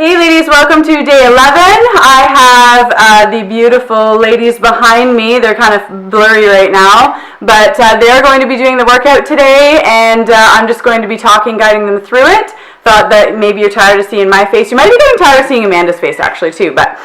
Hey ladies, welcome to day 11. I have the beautiful ladies behind me. They're kind of blurry right now, but they're going to be doing the workout today, and I'm just going to be talking, guiding them through it. Thought that maybe you're tired of seeing my face. You might be getting tired of seeing Amanda's face actually too, but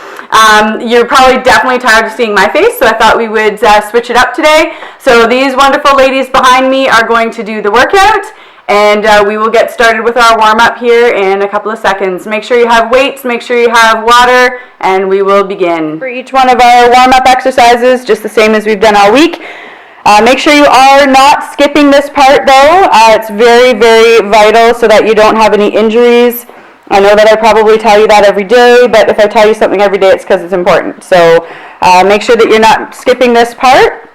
you're probably definitely tired of seeing my face, so I thought we would switch it up today. So these wonderful ladies behind me are going to do the workout, and we will get started with our warm-up here in a couple of seconds. Make sure you have weights, make sure you have water, and we will begin. For each one of our warm-up exercises, just the same as we've done all week. Make sure you are not skipping this part though. It's very, very vital so that you don't have any injuries. I know that I probably tell you that every day, but if I tell you something every day, it's because it's important. So make sure that you're not skipping this part.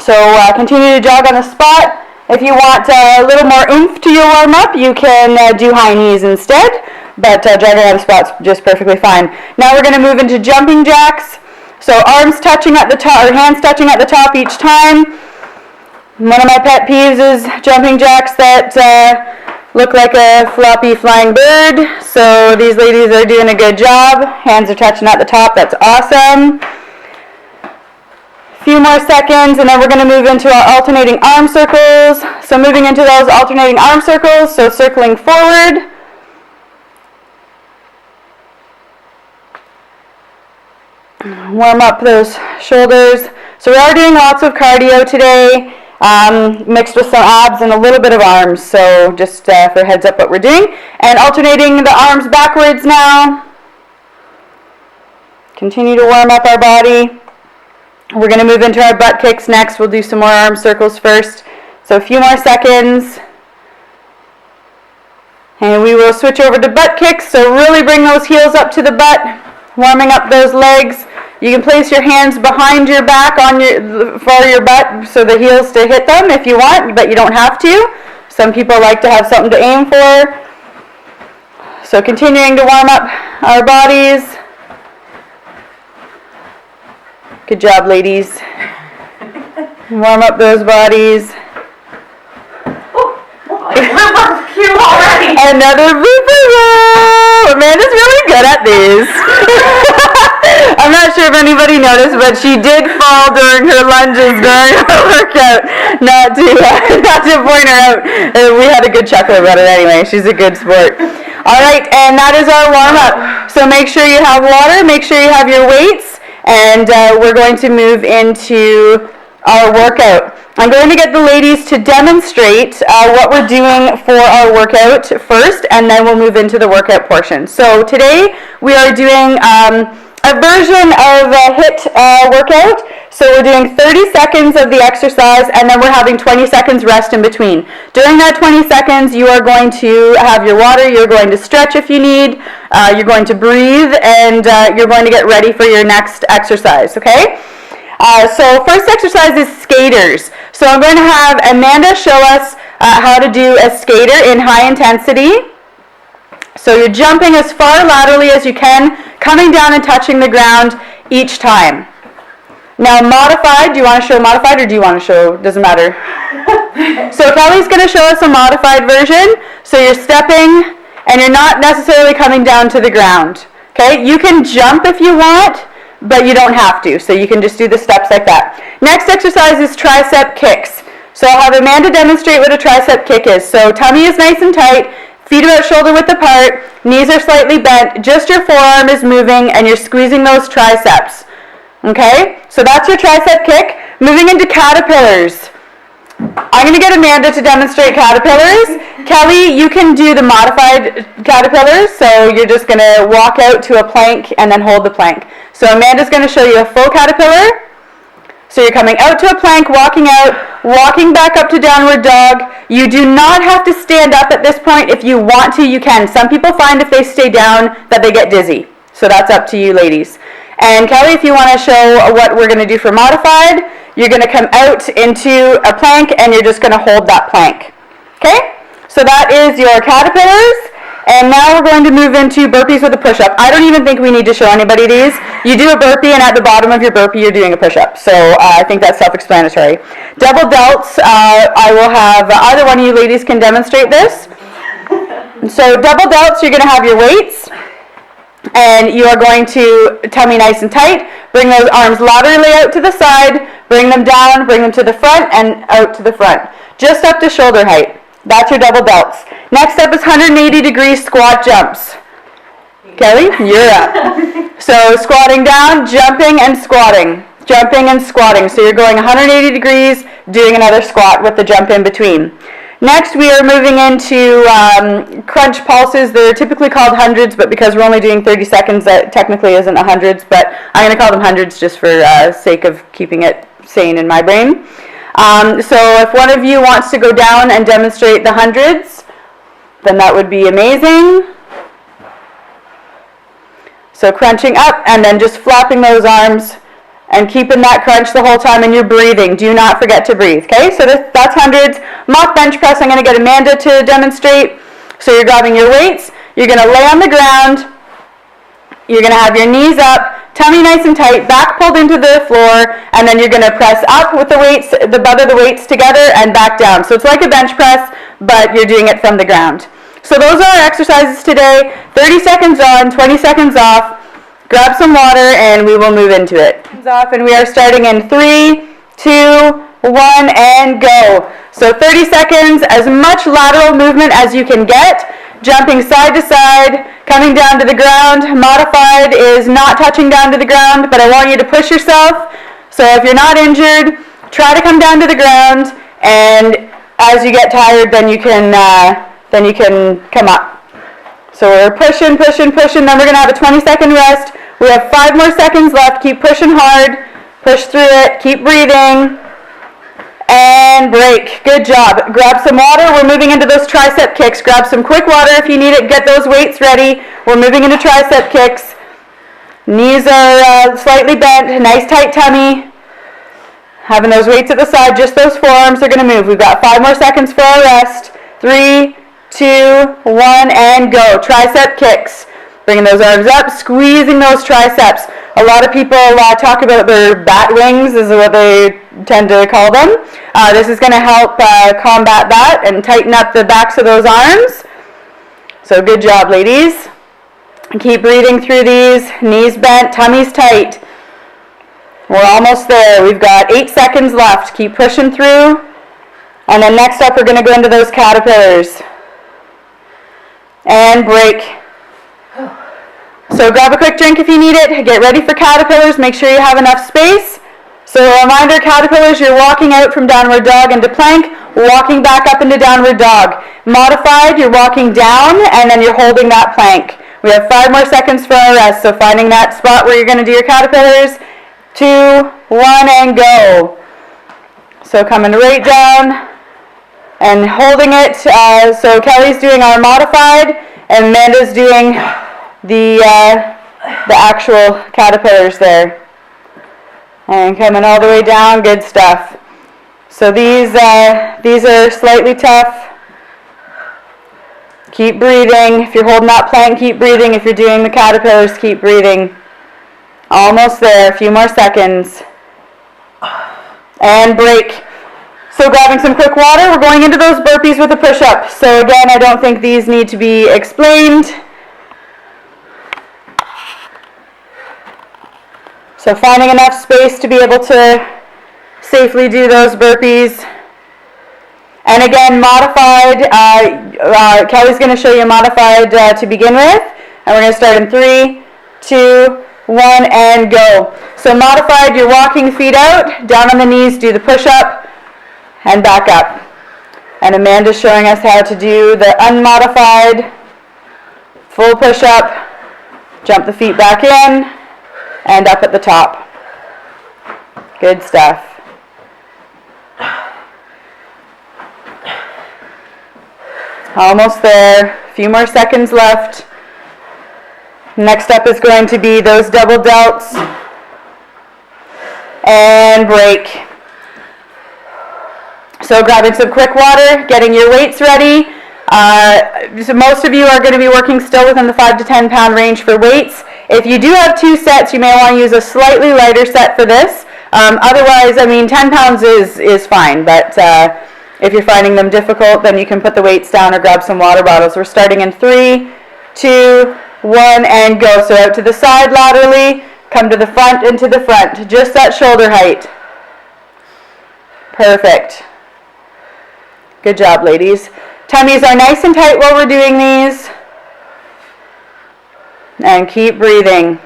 So continue to jog on the spot. If you want a little more oomph to your warm-up, you can do high knees instead, but jogging on the spot's just perfectly fine. Now we're going to move into jumping jacks. So arms touching at the top, or hands touching at the top each time. One of my pet peeves is jumping jacks that look like a floppy flying bird. So these ladies are doing a good job. Hands are touching at the top, that's awesome. Few more seconds, and then we're going to move into our alternating arm circles. So moving into those alternating arm circles, so circling forward. Warm up those shoulders. So we are doing lots of cardio today, mixed with some abs and a little bit of arms. So just for heads up what we're doing. And alternating the arms backwards now. Continue to warm up our body. We're going to move into our butt kicks next. We'll do some more arm circles first. So a few more seconds. And we will switch over to butt kicks. So really bring those heels up to the butt, warming up those legs. You can place your hands behind your back for your butt so the heels to hit them if you want, but you don't have to. Some people like to have something to aim for. So continuing to warm up our bodies. Good job, ladies. Warm up those bodies. Another booper roll. Amanda's really good at these. I'm not sure if anybody noticed, but she did fall during her lunges during her workout. Not to point her out. We had a good chuckle about it anyway. She's a good sport. All right, and that is our warm-up. So make sure you have water. Make sure you have your weights. And we're going to move into our workout. I'm going to get the ladies to demonstrate what we're doing for our workout first, and then we'll move into the workout portion. So today we are doing a version of a HIIT workout. So we're doing 30 seconds of the exercise, and then we're having 20 seconds rest in between. During that 20 seconds, you are going to have your water, you're going to stretch if you need, you're going to breathe, and you're going to get ready for your next exercise, okay? So first exercise is skaters. So I'm going to have Amanda show us how to do a skater in high intensity. So you're jumping as far laterally as you can, coming down and touching the ground each time. Now modified, do you want to show modified or do you want to show, doesn't matter. So Kelly's going to show us a modified version. So you're stepping and you're not necessarily coming down to the ground. Okay, you can jump if you want, but you don't have to. So you can just do the steps like that. Next exercise is tricep kicks. So I'll have Amanda demonstrate what a tricep kick is. So tummy is nice and tight, feet about shoulder width apart, knees are slightly bent, just your forearm is moving and you're squeezing those triceps. Okay, so that's your tricep kick. Moving into caterpillars. I'm going to get Amanda to demonstrate caterpillars. Kelly, you can do the modified caterpillars. So you're just going to walk out to a plank and then hold the plank. So Amanda's going to show you a full caterpillar. So you're coming out to a plank, walking out, walking back up to downward dog. You do not have to stand up at this point. If you want to, you can. Some people find if they stay down that they get dizzy. So that's up to you, ladies. And Kelly, if you want to show what we're going to do for modified, you're going to come out into a plank and you're just going to hold that plank. Okay? So that is your caterpillars. And now we're going to move into burpees with a push-up. I don't even think we need to show anybody these. You do a burpee and at the bottom of your burpee you're doing a push-up. So I think that's self-explanatory. Double delts, I will have either one of you ladies can demonstrate this. So double delts, you're going to have your weights. And you are going to tummy nice and tight. Bring those arms laterally out to the side. Bring them down, bring them to the front and out to the front. Just up to shoulder height. That's your double delts. Next up is 180-degree squat jumps. Kelly, you're up. So squatting down, jumping and squatting. Jumping and squatting. So you're going 180 degrees, doing another squat with the jump in between. Next, we are moving into crunch pulses. They're typically called hundreds, but because we're only doing 30 seconds, that technically isn't a hundreds, but I'm going to call them hundreds just for sake of keeping it sane in my brain. So if one of you wants to go down and demonstrate the hundreds, then that would be amazing. So crunching up and then just flapping those arms and keeping that crunch the whole time, and you're breathing. Do not forget to breathe, okay? So that's hundreds. Mock bench press, I'm going to get Amanda to demonstrate. So you're grabbing your weights. You're going to lay on the ground. You're going to have your knees up, tummy nice and tight, back pulled into the floor, and then you're going to press up with the weights, the butt of the weights together, and back down. So it's like a bench press, but you're doing it from the ground. So those are our exercises today. 30 seconds on, 20 seconds off. Grab some water and we will move into it. Off, and we are starting in 3, 2, 1, and go. So 30 seconds, as much lateral movement as you can get, jumping side to side, coming down to the ground. Modified is not touching down to the ground, but I want you to push yourself. So if you're not injured, try to come down to the ground, and as you get tired, then you can come up. So we're pushing, pushing, pushing, then we're going to have a 20-second rest. We have 5 more seconds left. Keep pushing hard. Push through it. Keep breathing. And break. Good job. Grab some water. We're moving into those tricep kicks. Grab some quick water if you need it. Get those weights ready. We're moving into tricep kicks. Knees are slightly bent. Nice tight tummy. Having those weights at the side. Just those forearms are going to move. We've got 5 more seconds for our rest. 3, 2, 1, and go. Tricep kicks. Bringing those arms up, squeezing those triceps. A lot of people talk about their bat wings, is what they tend to call them. This is going to help combat that and tighten up the backs of those arms. So good job, ladies. Keep breathing through these. Knees bent, tummies tight. We're almost there. We've got 8 seconds left. Keep pushing through. And then next up, we're going to go into those caterpillars. And break. So grab a quick drink if you need it. Get ready for caterpillars. Make sure you have enough space. So a reminder, caterpillars, you're walking out from downward dog into plank, walking back up into downward dog. Modified, you're walking down, and then you're holding that plank. We have 5 more seconds for our rest, so finding that spot where you're going to do your caterpillars. 2, 1, and go. So coming right down and holding it. So Kelly's doing our modified, and Amanda's doing the actual caterpillars there. And coming all the way down, good stuff. So these are slightly tough. Keep breathing. If you're holding that plank, keep breathing. If you're doing the caterpillars, keep breathing. Almost there, a few more seconds. And break. So grabbing some quick water, we're going into those burpees with a push-up. So again, I don't think these need to be explained. So finding enough space to be able to safely do those burpees. And again, modified, Kelly's going to show you modified to begin with. And we're going to start in 3, 2, 1, and go. So modified, you're walking feet out, down on the knees, do the push-up, and back up. And Amanda's showing us how to do the unmodified, full push-up, jump the feet back in, and up at the top. Good stuff. Almost there. A few more seconds left. Next up is going to be those double delts. And break. So grabbing some quick water, getting your weights ready. So most of you are going to be working still within the 5 to 10 pound range for weights. If you do have 2 sets, you may want to use a slightly lighter set for this. Otherwise, 10 pounds is fine, but if you're finding them difficult, then you can put the weights down or grab some water bottles. We're starting in 3, 2, 1, and go. So out to the side laterally, come to the front and to the front. Just that shoulder height. Perfect. Good job, ladies. Tummies are nice and tight while we're doing these. And keep breathing.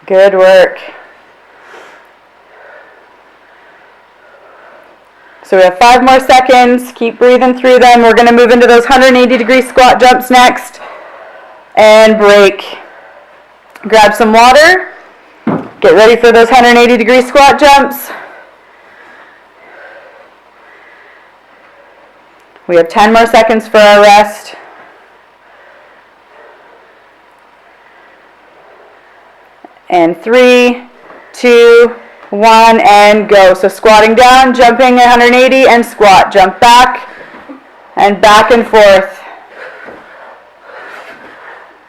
Good work. So we have 5 more seconds. Keep breathing through them. We're going to move into those 180-degree squat jumps next. And break. Grab some water. Get ready for those 180-degree squat jumps. We have 10 more seconds for our rest. And 3, 2, 1, and go. So squatting down, jumping 180, and squat. Jump back and forth.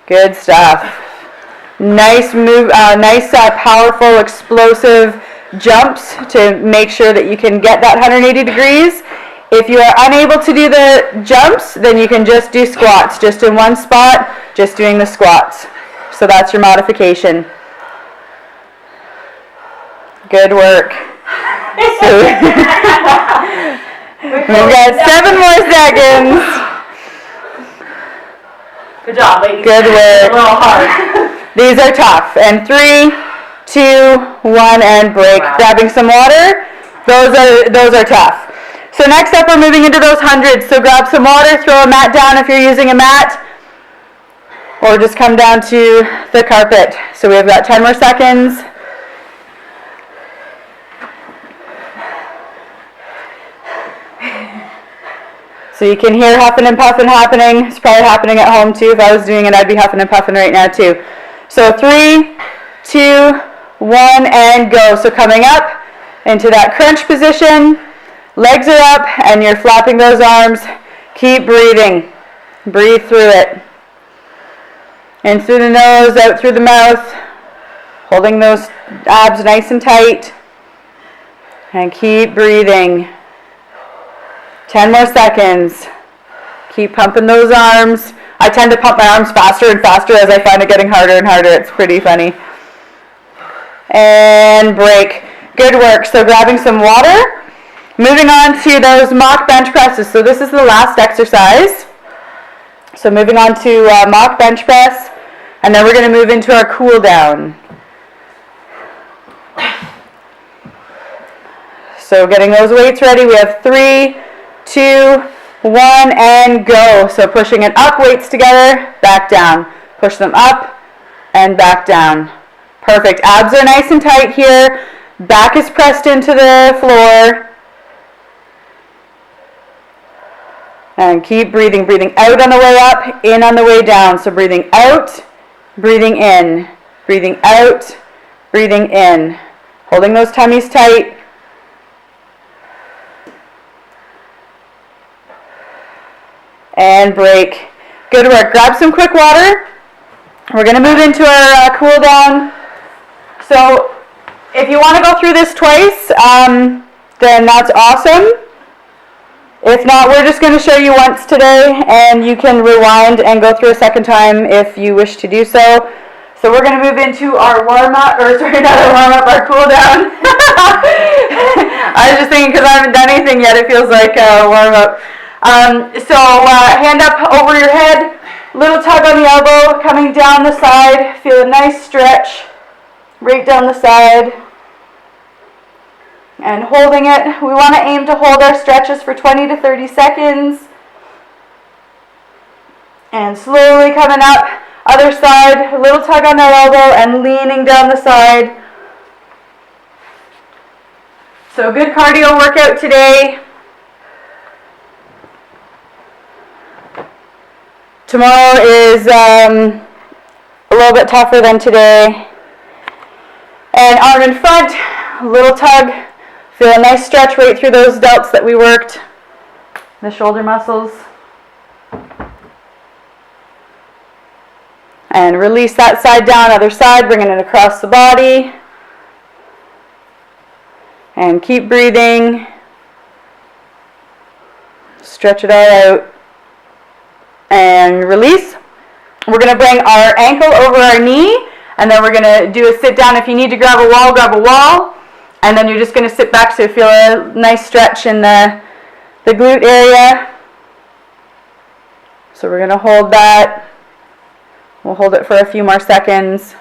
Good stuff. Nice move, powerful, explosive jumps to make sure that you can get that 180 degrees. If you are unable to do the jumps, then you can just do squats, just in one spot, just doing the squats. So that's your modification. Good work. So we've got 7 more seconds. Good job, ladies. Good work. A little hard. These are tough. And 3, 2, 1, and break. Wow. Grabbing some water. Those are tough. So next up, we're moving into those hundreds. So grab some water, throw a mat down if you're using a mat, or just come down to the carpet. So we've got 10 more seconds. So you can hear huffing and puffing happening. It's probably happening at home too. If I was doing it, I'd be huffing and puffing right now too. So 3, 2, 1, and go. So coming up into that crunch position. Legs are up and you're flapping those arms. Keep breathing. Breathe through it. In through the nose, out through the mouth. Holding those abs nice and tight. And keep breathing. 10 more seconds. Keep pumping those arms. I tend to pump my arms faster and faster as I find it getting harder and harder. It's pretty funny. And break. Good work. So grabbing some water. Moving on to those mock bench presses. So this is the last exercise. So moving on to mock bench press. And then we're going to move into our cool down. So getting those weights ready. We have 3, 2, 1, and go. So pushing it up, weights together, back down. Push them up and back down. Perfect. Abs are nice and tight here. Back is pressed into the floor. And keep breathing. Breathing out on the way up, in on the way down. So breathing out, breathing in. Breathing out, breathing in. Holding those tummies tight. And break. Good work. Grab some quick water. We're going to move into our cool down. So if you want to go through this twice, then that's awesome. If not, we're just going to show you once today, and you can rewind and go through a second time if you wish to do so. So we're going to move into our warm-up, or sorry, not our warm-up, our cool down. I was just thinking because I haven't done anything yet, it feels like a warm-up. Hand up over your head, little tug on the elbow, coming down the side, feel a nice stretch right down the side, and holding it. We want to aim to hold our stretches for 20 to 30 seconds, and slowly coming up, other side, a little tug on that elbow, and leaning down the side. So good cardio workout today. Tomorrow is a little bit tougher than today. And arm in front, a little tug. Feel a nice stretch right through those delts that we worked, the shoulder muscles. And release that side down, other side, bringing it across the body. And keep breathing. Stretch it all out. and release. We're going to bring our ankle over our knee, and then we're going to do a sit down. If you need to grab a wall, and then you're just going to sit back so you feel a nice stretch in the glute area. So we're going to hold that. We'll hold it for a few more seconds.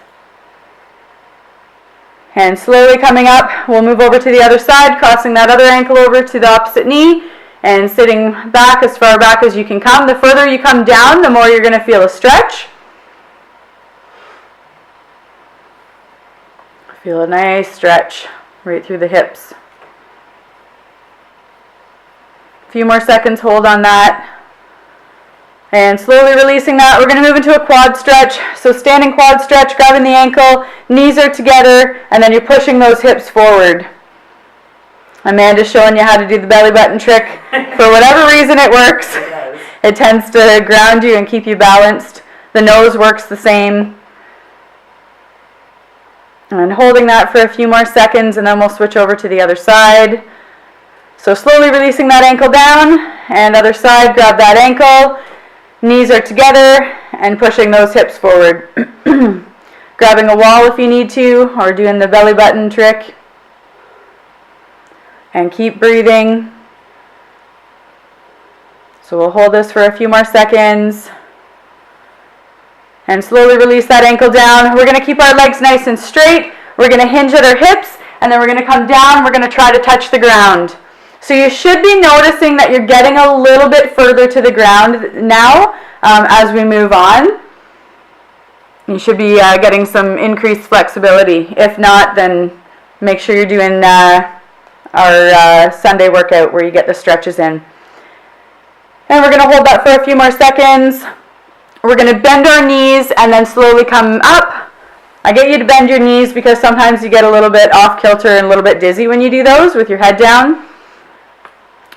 And slowly coming up, we'll move over to the other side, crossing that other ankle over to the opposite knee, and sitting back as far back as you can come. The further you come down, the more you're going to feel a stretch. Feel a nice stretch right through the hips. A few more seconds, hold on that. And slowly releasing that, we're going to move into a quad stretch. So standing quad stretch, grabbing the ankle, knees are together, and then you're pushing those hips forward. Amanda's showing you how to do the belly button trick. For whatever reason it works. It tends to ground you and keep you balanced. The nose works the same. And holding that for a few more seconds, and then we'll switch over to the other side. So slowly releasing that ankle down, and other side, grab that ankle. Knees are together, and pushing those hips forward. Grabbing a wall if you need to, or doing the belly button trick. And keep breathing. So we'll hold this for a few more seconds. And slowly release that ankle down. We're going to keep our legs nice and straight. We're going to hinge at our hips, and then we're going to come down. We're going to try to touch the ground. So you should be noticing that you're getting a little bit further to the ground now as we move on. You should be getting some increased flexibility. If not, then make sure you're doing our Sunday workout where you get the stretches in. And we're going to hold that for a few more seconds. We're going to bend our knees and then slowly come up. I get you to bend your knees because sometimes you get a little bit off kilter and a little bit dizzy when you do those with your head down.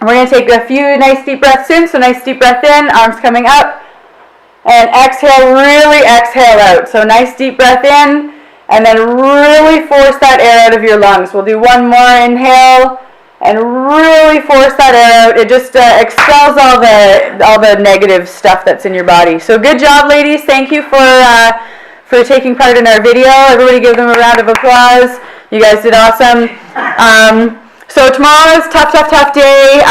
We're going to take a few nice deep breaths in. So nice deep breath in, arms coming up. And exhale, really exhale out. So nice deep breath in, and then really force that air out of your lungs. We'll do one more inhale, and really force that air out. It just expels all the negative stuff that's in your body. So good job, ladies. Thank you for taking part in our video. Everybody give them a round of applause. You guys did awesome. So tomorrow is tough day.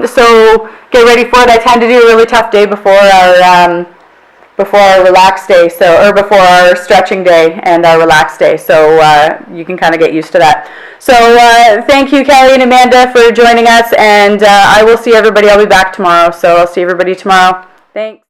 So get ready for it. I tend to do a really tough day before our relaxed day, or before our stretching day and our relaxed day. So you can kind of get used to that. So thank you, Kelly and Amanda, for joining us, and I will see everybody. I'll be back tomorrow, so I'll see everybody tomorrow. Thanks.